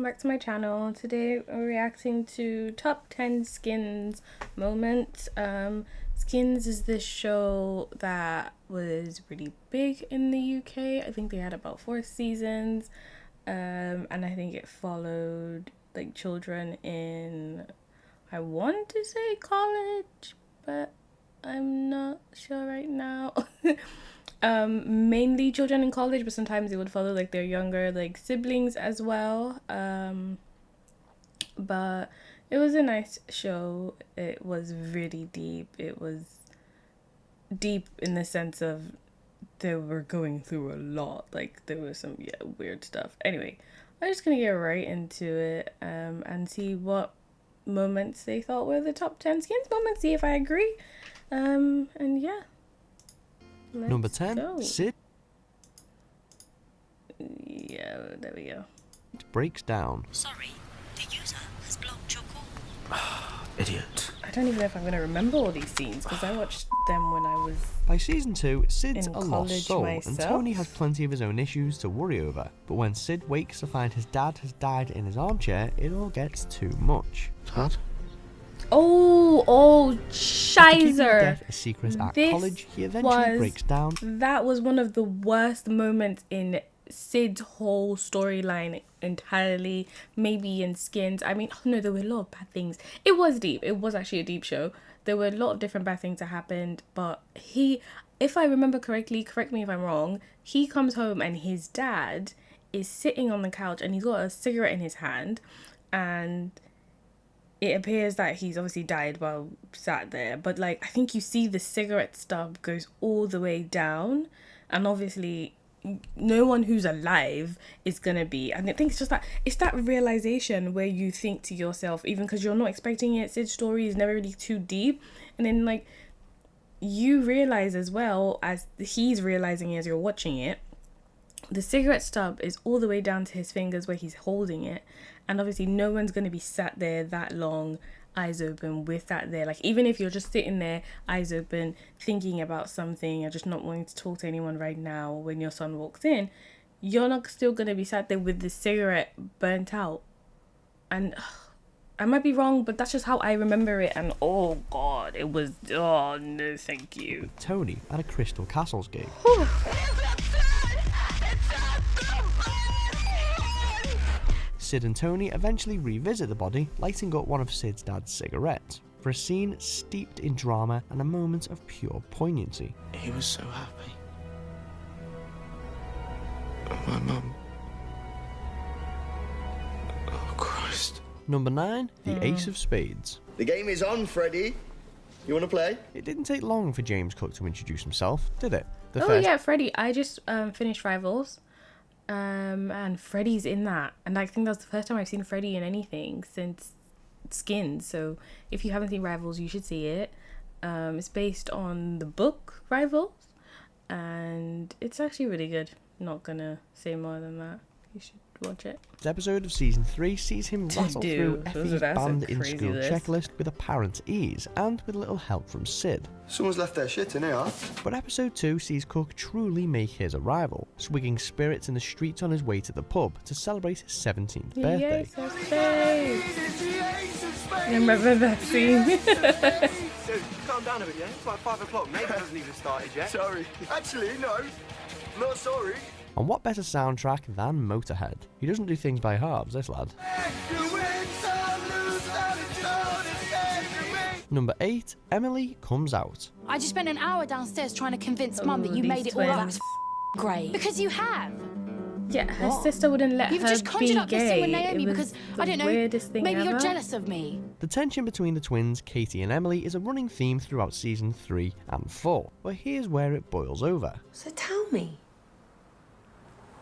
welcome back to my channel. Today we're reacting to top 10 Skins moments. Skins is this show that was really big in the UK. I think they had about 4 seasons, and I think it followed like children in, I want to say college, but I'm not sure right now. Mainly children in college, but sometimes it would follow like their younger like siblings as well. But it was a nice show. It was really deep. It was deep in the sense of they were going through a lot. Like there was some weird stuff. Anyway, I'm just gonna get right into it and see what moments they thought were the top 10 Skins moments. See if I agree. And yeah. Number 10, go. Sid Yeah, there we go. breaks down. Sorry, the user has blocked your call. Idiot. I don't even know if I'm going to remember all these scenes because I watched them when I was... By season 2, Sid's in a lost college soul, myself. and Tony has plenty of his own issues to worry over. But when Sid wakes to find his dad has died in his armchair, it all gets too much. Dad? Oh, After keeping shizer. death a secret at This college, he eventually breaks down. That was one of the worst moments in Sid's whole storyline entirely. Maybe in Skins. I mean, oh no, there were a lot of bad things. It was deep. It was actually a deep show. There were a lot of different bad things that happened, but he, if I remember correctly, correct me if I'm wrong, he comes home and his dad is sitting on the couch and he's got a cigarette in his hand, and it appears that he's obviously died while sat there, but like I think you see the cigarette stub goes all the way down, and obviously no one who's alive is gonna be. And I think it's just that it's that realization where you think to yourself, even because you're not expecting it, Sid's story is never really too deep, and then like you realize as well as he's realizing as you're watching it, the cigarette stub is all the way down to his fingers where he's holding it. And obviously no one's going to be sat there that long, eyes open, with that there. Like, even if you're just sitting there, eyes open, thinking about something, or just not wanting to talk to anyone right now, when your son walks in, you're not still going to be sat there with the cigarette burnt out. And I might be wrong, but that's just how I remember it. And oh God, it was, oh no, thank you. Tony at a Crystal Castles gig. Sid and Tony eventually revisit the body, lighting up one of Sid's dad's cigarettes, for a scene steeped in drama and a moment of pure poignancy. He was so happy. And my mum. Oh, Christ. Number 9, the Ace of Spades. The game is on, Freddy. You want to play? It didn't take long for James Cook to introduce himself, did it? Yeah, Freddy. I just finished Rivals. And Freddy's in that, and I think that's the first time I've seen Freddy in anything since Skins. So if you haven't seen Rivals, you should see it. It's based on the book Rivals, and it's actually really good. Not gonna say more than that. You should watch it. The episode of season 3 sees him rattle through Effie's banned in school checklist with apparent ease and with little help from Sid. Someone's left their shit in here. But episode 2 sees Cook truly make his arrival, swigging spirits in the streets on his way to the pub to celebrate his 17th birthday. I remember that scene. Dude, calm down a bit, yeah? It's like 5 o'clock. Neighbour hasn't even started yet. Sorry. Actually, no. Not sorry. And what better soundtrack than Motorhead? He doesn't do things by halves, this lad. Number 8, Emily comes out. I just spent an hour downstairs trying to convince Mum that you these made it all up. twins. That's great. Because you have. Yeah, her sister wouldn't let You've her just be conjured up this gay. thing with Naomi It was because, the I don't know, weirdest thing maybe you're ever. jealous of me. The tension between the twins, Katie and Emily, is a running theme throughout season 3 and 4, but here's where it boils over. So tell me.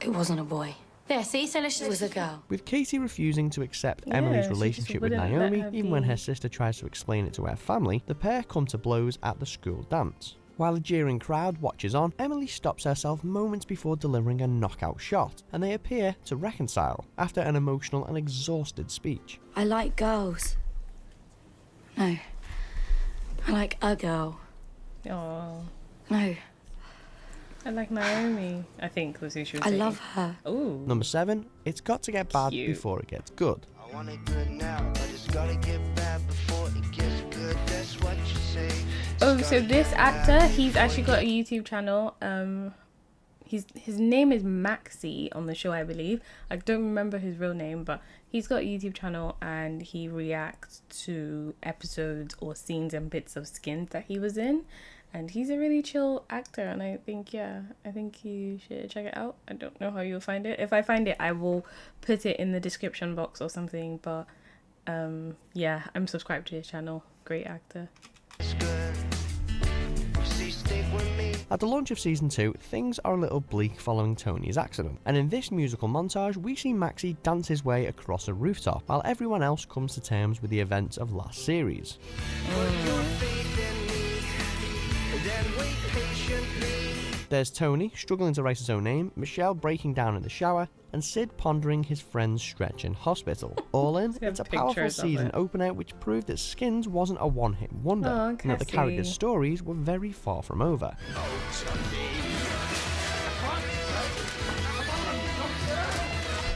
It wasn't a boy. There, see? So it was a girl. With Katie refusing to accept Yeah, Emily's she just relationship with wouldn't let Naomi, her even when be. her sister tries to explain it to her family, the pair come to blows at the school dance. While a jeering crowd watches on, Emily stops herself moments before delivering a knockout shot, and they appear to reconcile after an emotional and exhausted speech. I like girls. No. I like a girl. Oh. No. I like Naomi, I think was who she was I dating. love her. Ooh. Number 7, it's got to get bad Cute. before it gets good. I want it good now, but it's gotta get bad before it gets good. That's what you say. Oh, so this actor, he's actually got a YouTube channel. His name is Maxi on the show, I believe. I don't remember his real name, but he's got a YouTube channel and he reacts to episodes or scenes and bits of Skins that he was in. And he's a really chill actor, and I think you should check it out. I don't know how you'll find it. If I find it, I will put it in the description box or something. But yeah, I'm subscribed to his channel. Great actor. At the launch of season 2, things are a little bleak following Tony's accident, and in this musical montage we see Maxi dance his way across a rooftop while everyone else comes to terms with the events of last series. There's Tony struggling to write his own name, Michelle breaking down in the shower, and Sid pondering his friend's stretch in hospital. All in, We have it's a powerful pictures of season it. opener which proved that Skins wasn't a one-hit wonder, Oh, and that the Cassie. characters' stories were very far from over.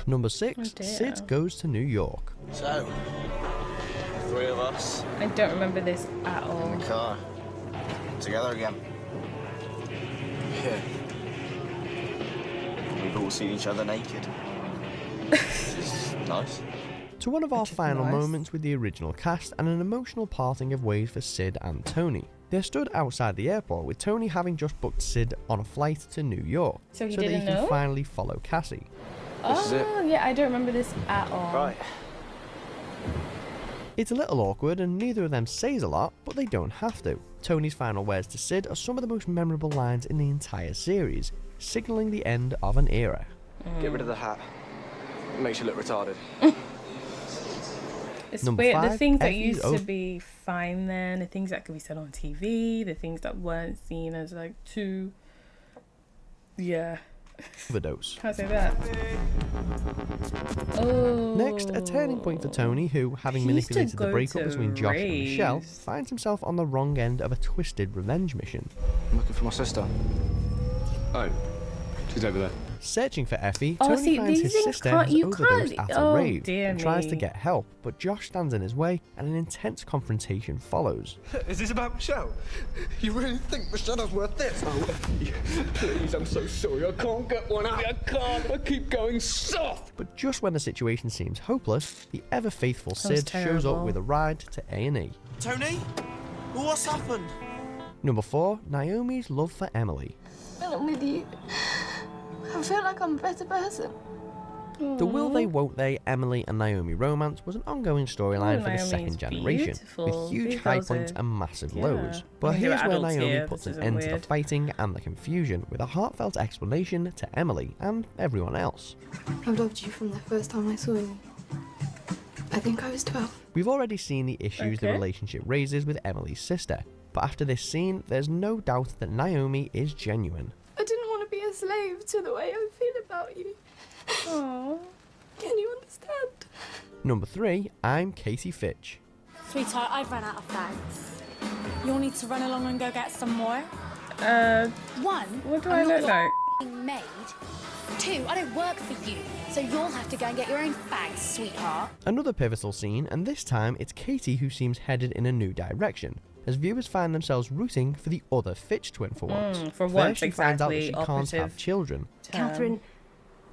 Number 6, Oh dear. Sid goes to New York. So, 3 of us I don't remember this at all. in the car. Together again. Yeah. We've all seen each other naked. Which is nice. To one of our Which is final nice. moments with the original cast and an emotional parting of ways for Sid and Tony. They're stood outside the airport with Tony having just booked Sid on a flight to New York So he that he didn't can know? finally follow Cassie. This is it. Oh yeah, I don't remember this at all. Right. It's a little awkward and neither of them says a lot, but they don't have to. Tony's final words to Sid are some of the most memorable lines in the entire series, signalling the end of an era. Get rid of the hat. It makes you look retarded. It's Number weird. The 5, things that Effie's used to oath. be fine then, the things that could be said on TV, the things that weren't seen as like too. Yeah, Overdose. can't say that. Oh. Next, a turning point for Tony, who, having He used to manipulated the go breakup to between Josh and Michelle, raves. finds himself on the wrong end of a twisted revenge mission. I'm looking for my sister. Oh, she's over there. Searching for Effie, Oh, Tony see, finds these his things sister can't- has you overdosed can't- at a oh, rave dear and tries to me. get help, but Josh stands in his way and an intense confrontation follows. Is this about Michelle? You really think Michelle's worth this? Oh, please, I'm so sorry. I can't get one out. I can't. I keep going soft. But just when the situation seems hopeless, the ever-faithful was Sid shows up terrible. with a ride to A&E. Tony? What's happened? Number 4, Naomi's love for Emily. When I'm with you, I feel like I'm a better person. The will they won't they Emily and Naomi romance was an ongoing storyline Oh, for the Naomi's second generation, beautiful. with huge These high girls points are- and massive yeah. lows. I But mean, they were here's where adults Naomi here, puts this an isn't end to the weird. fighting and the confusion with a heartfelt explanation to Emily and everyone else. I've loved you from the first time I saw you. I think I was 12. We've already seen the issues the Okay. relationship raises with Emily's sister, but after this scene, there's no doubt that Naomi is genuine. I didn't want to be a slave to the way I feel about you. Aww. Can you understand? Number 3, I'm Katie Fitch. Sweetheart, I've run out of bags. You'll need to run along and go get some more. One, What do I'm I not look your like? f***ing maid. Two, I don't work for you, so you'll have to go and get your own bags, sweetheart. Another pivotal scene, and this time it's Katie who seems headed in a new direction, as viewers find themselves rooting for the other Fitch twin for once. for First, once, she finds out that exactly, she can't have operative. children. Catherine,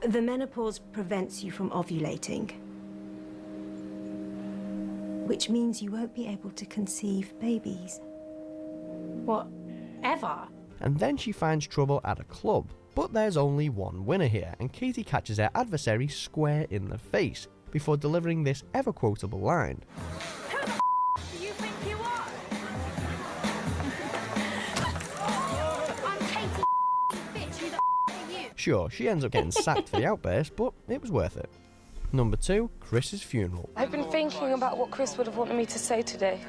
the menopause prevents you from ovulating, which means you won't be able to conceive babies. Whatever. And then she finds trouble at a club. But there's only one winner here, and Katie catches her adversary square in the face before delivering this ever-quotable line. Who the do you think you are? I'm Katie bitch. Who the are you? Sure, she ends up getting sacked for the outburst, but it was worth it. Number 2, Chris's funeral. I've been thinking about what Chris would have wanted me to say today.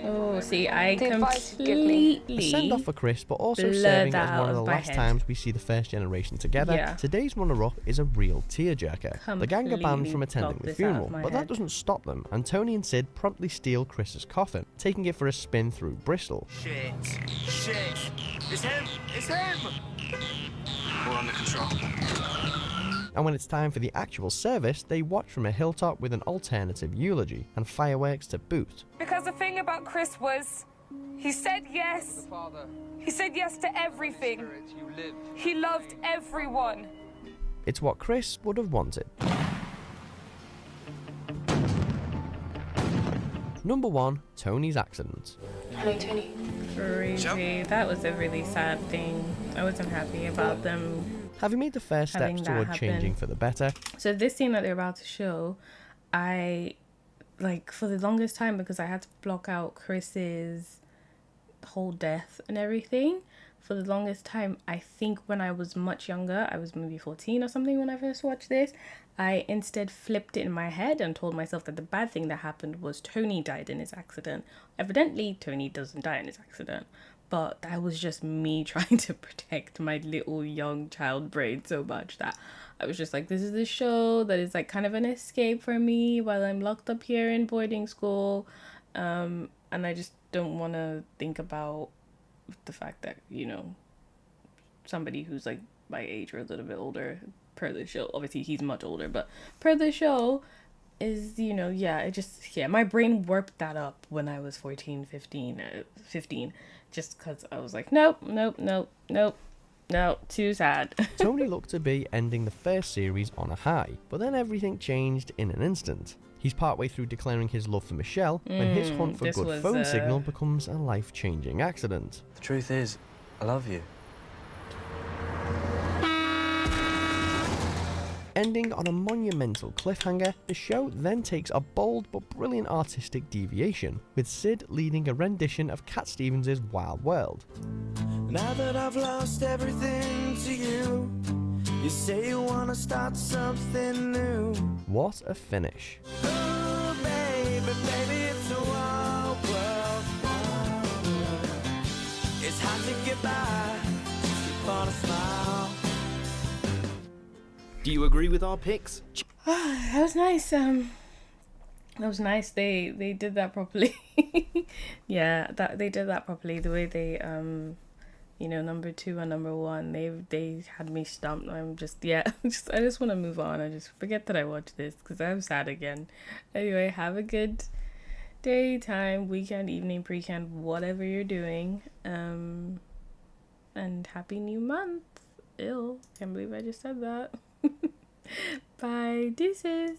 Oh, see, I The advice he'd give me. A send-off for Chris, but also blur serving that as one out of the of my last head. times we see the first generation together. Yeah. Today's runner-up is a real tearjerker. The gang are banned Completely from attending blocked the this out funeral, of my but head. that doesn't stop them, and Tony and Sid promptly steal Chris's coffin, taking it for a spin through Bristol. Shit. It's him! It's him! We're under control. And when it's time for the actual service, they watch from a hilltop with an alternative eulogy, and fireworks to boot. Because the thing about Chris was, he said yes. He said yes to everything. He loved everyone. It's what Chris would have wanted. Number 1, Tony's accident. Hello, Tony. Crazy. That was a really sad thing. I wasn't happy about them. Having made the first Having steps that toward happen. changing for the better, So this scene that they're about to show, I, like, for the longest time, because I had to block out Chris's whole death and everything, for the longest time, I think when I was much younger, I was maybe 14 or something when I first watched this, I instead flipped it in my head and told myself that the bad thing that happened was Tony died in his accident. Evidently, Tony doesn't die in his accident. But that was just me trying to protect my little young child brain so much that I was just like, this is the show that is like kind of an escape for me while I'm locked up here in boarding school. And I just don't want to think about the fact that, you know, somebody who's like my age or a little bit older per the show. Obviously, he's much older, but per the show is, you know, my brain warped that up when I was 15, just because I was like, nope, too sad. Tony looked to be ending the first series on a high, but then everything changed in an instant. He's partway through declaring his love for Michelle when his hunt for good phone signal becomes a life-changing accident. The truth is, I love you. Ending on a monumental cliffhanger, the show then takes a bold but brilliant artistic deviation, with Sid leading a rendition of Cat Stevens' Wild World. Now that I've lost everything to you, you say you wanna start something new. What a finish. Oh, baby, it's a wild world. It's hard to get by, keep on a smile. Do you agree with our picks? That was nice. That was nice. They did that properly. Yeah, that they did that properly. The way they you know, number 2 and number 1, they had me stumped. I'm just I just want to move on. I just forget that I watched this because I'm sad again. Anyway, have a good day, time, weekend, evening, pre-camp, whatever you're doing. And happy new month. Ew, can't believe I just said that. Bye, deuces.